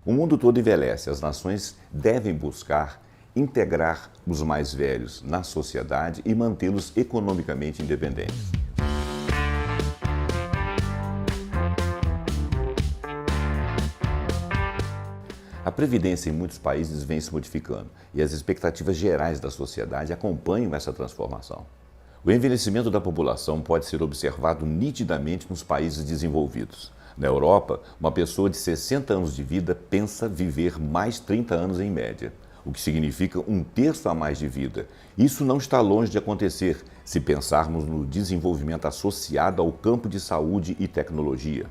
O mundo todo envelhece. As nações devem buscar integrar os mais velhos na sociedade e mantê-los economicamente independentes. A previdência em muitos países vem se modificando e as expectativas gerais da sociedade acompanham essa transformação. O envelhecimento da população pode ser observado nitidamente nos países desenvolvidos. Na Europa, uma pessoa de 60 anos de vida pensa viver mais 30 anos em média, o que significa um terço a mais de vida. Isso não está longe de acontecer se pensarmos no desenvolvimento associado ao campo de saúde e tecnologia.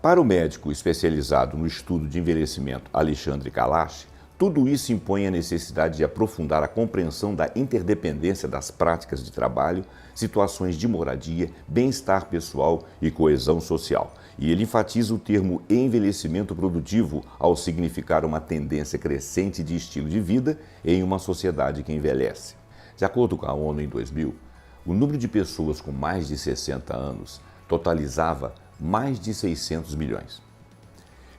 Para o médico especializado no estudo de envelhecimento Alexandre Kalash, tudo isso impõe a necessidade de aprofundar a compreensão da interdependência das práticas de trabalho, situações de moradia, bem-estar pessoal e coesão social. E ele enfatiza o termo envelhecimento produtivo ao significar uma tendência crescente de estilo de vida em uma sociedade que envelhece. De acordo com a ONU em 2000, o número de pessoas com mais de 60 anos totalizava mais de 600 milhões.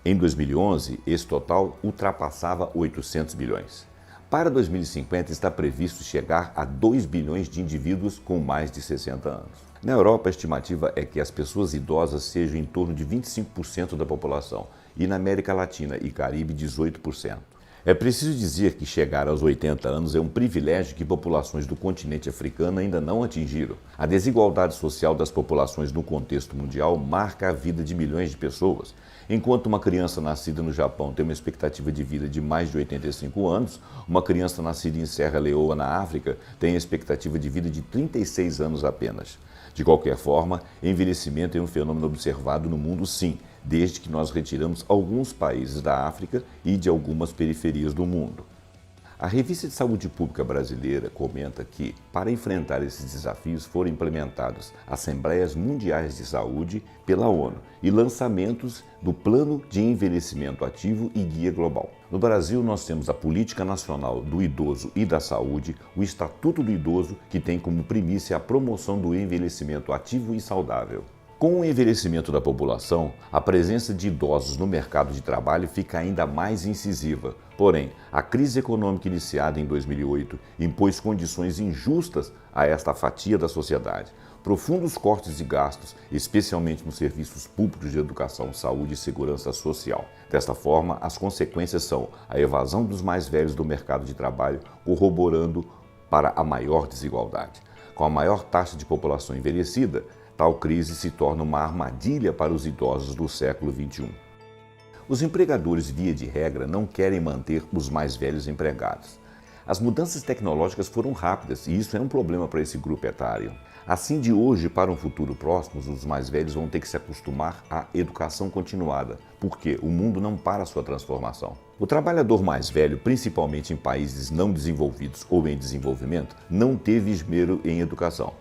Em 2011, esse total ultrapassava 800 milhões. Para 2050, está previsto chegar a 2 bilhões de indivíduos com mais de 60 anos. Na Europa, a estimativa é que as pessoas idosas sejam em torno de 25% da população e na América Latina e Caribe, 18%. É preciso dizer que chegar aos 80 anos é um privilégio que populações do continente africano ainda não atingiram. A desigualdade social das populações no contexto mundial marca a vida de milhões de pessoas. Enquanto uma criança nascida no Japão tem uma expectativa de vida de mais de 85 anos, uma criança nascida em Serra Leoa, na África, tem a expectativa de vida de 36 anos apenas. De qualquer forma, envelhecimento é um fenômeno observado no mundo, sim, desde que nós retiramos alguns países da África e de algumas periferias do mundo. A Revista de Saúde Pública Brasileira comenta que, para enfrentar esses desafios, foram implementadas Assembleias Mundiais de Saúde pela ONU e lançamentos do Plano de Envelhecimento Ativo e Guia Global. No Brasil, nós temos a Política Nacional do Idoso e da Saúde, o Estatuto do Idoso, que tem como primícia a promoção do envelhecimento ativo e saudável. Com o envelhecimento da população, a presença de idosos no mercado de trabalho fica ainda mais incisiva. Porém, a crise econômica iniciada em 2008 impôs condições injustas a esta fatia da sociedade. Profundos cortes de gastos, especialmente nos serviços públicos de educação, saúde e segurança social. Desta forma, as consequências são a evasão dos mais velhos do mercado de trabalho, corroborando para a maior desigualdade. Com a maior taxa de população envelhecida, tal crise se torna uma armadilha para os idosos do século XXI. Os empregadores, via de regra, não querem manter os mais velhos empregados. As mudanças tecnológicas foram rápidas e isso é um problema para esse grupo etário. Assim, de hoje para um futuro próximo, os mais velhos vão ter que se acostumar à educação continuada, porque o mundo não para a sua transformação. O trabalhador mais velho, principalmente em países não desenvolvidos ou em desenvolvimento, não teve esmero em educação.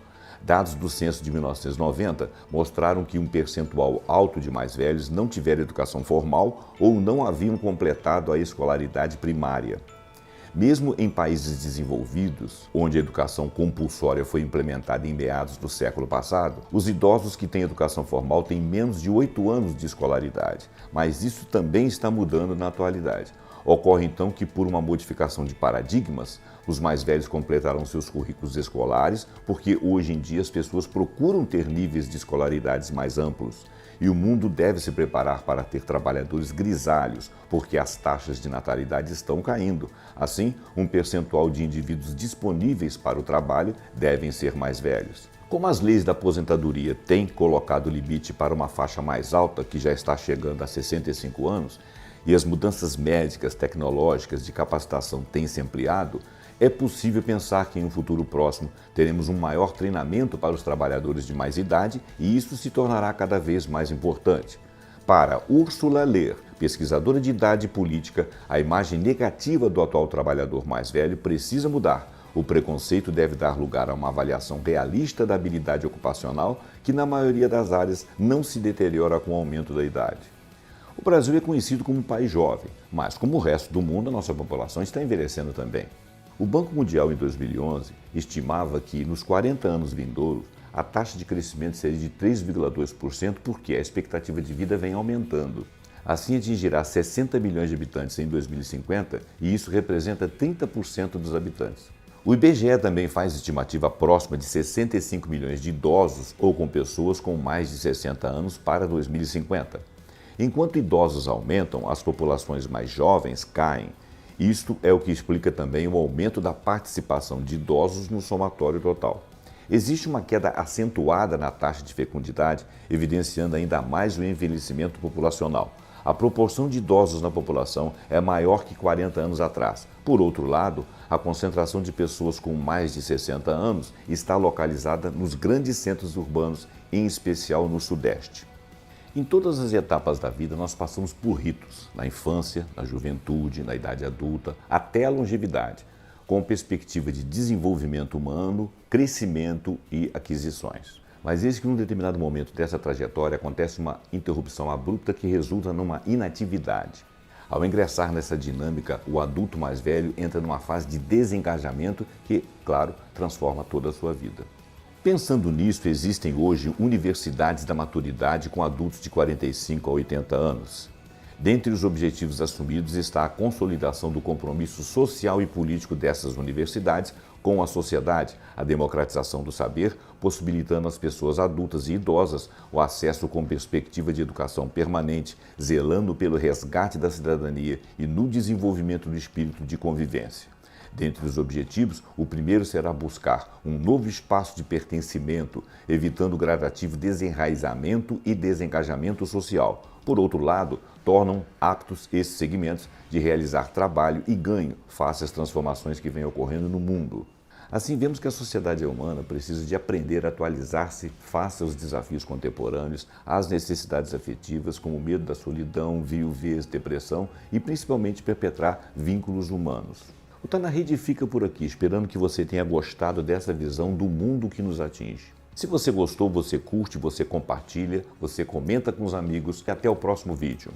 Dados do censo de 1990 mostraram que um percentual alto de mais velhos não tiveram educação formal ou não haviam completado a escolaridade primária. Mesmo em países desenvolvidos, onde a educação compulsória foi implementada em meados do século passado, os idosos que têm educação formal têm menos de 8 anos de escolaridade, mas isso também está mudando na atualidade. Ocorre então que, por uma modificação de paradigmas, os mais velhos completaram seus currículos escolares, porque hoje em dia as pessoas procuram ter níveis de escolaridades mais amplos. E o mundo deve se preparar para ter trabalhadores grisalhos, porque as taxas de natalidade estão caindo. Assim, um percentual de indivíduos disponíveis para o trabalho devem ser mais velhos. Como as leis da aposentadoria têm colocado limite para uma faixa mais alta, que já está chegando a 65 anos, e as mudanças médicas, tecnológicas, de capacitação têm se ampliado, é possível pensar que em um futuro próximo teremos um maior treinamento para os trabalhadores de mais idade e isso se tornará cada vez mais importante. Para Úrsula Lehr, pesquisadora de idade e política, a imagem negativa do atual trabalhador mais velho precisa mudar. O preconceito deve dar lugar a uma avaliação realista da habilidade ocupacional que, na maioria das áreas, não se deteriora com o aumento da idade. O Brasil é conhecido como um país jovem, mas como o resto do mundo, a nossa população está envelhecendo também. O Banco Mundial, em 2011, estimava que, nos 40 anos vindouros, a taxa de crescimento seria de 3,2%, porque a expectativa de vida vem aumentando. Assim atingirá 60 milhões de habitantes em 2050 e isso representa 30% dos habitantes. O IBGE também faz estimativa próxima de 65 milhões de idosos ou com pessoas com mais de 60 anos para 2050. Enquanto idosos aumentam, as populações mais jovens caem. Isto é o que explica também o aumento da participação de idosos no somatório total. Existe uma queda acentuada na taxa de fecundidade, evidenciando ainda mais o envelhecimento populacional. A proporção de idosos na população é maior que 40 anos atrás. Por outro lado, a concentração de pessoas com mais de 60 anos está localizada nos grandes centros urbanos, em especial no Sudeste. Em todas as etapas da vida, nós passamos por ritos, na infância, na juventude, na idade adulta, até a longevidade, com perspectiva de desenvolvimento humano, crescimento e aquisições. Mas eis que num determinado momento dessa trajetória acontece uma interrupção abrupta que resulta numa inatividade. Ao ingressar nessa dinâmica, o adulto mais velho entra numa fase de desengajamento que, claro, transforma toda a sua vida. Pensando nisso, existem hoje universidades da maturidade com adultos de 45 a 80 anos. Dentre os objetivos assumidos está a consolidação do compromisso social e político dessas universidades com a sociedade, a democratização do saber, possibilitando às pessoas adultas e idosas o acesso com perspectiva de educação permanente, zelando pelo resgate da cidadania e no desenvolvimento do espírito de convivência. Dentre os objetivos, o primeiro será buscar um novo espaço de pertencimento, evitando o gradativo desenraizamento e desengajamento social. Por outro lado, tornam aptos esses segmentos de realizar trabalho e ganho face às transformações que vêm ocorrendo no mundo. Assim, vemos que a sociedade humana precisa de aprender a atualizar-se face aos desafios contemporâneos, às necessidades afetivas, como o medo da solidão, viuvez, depressão e principalmente perpetrar vínculos humanos. O Tá na Rede fica por aqui, esperando que você tenha gostado dessa visão do mundo que nos atinge. Se você gostou, você curte, você compartilha, você comenta com os amigos e até o próximo vídeo.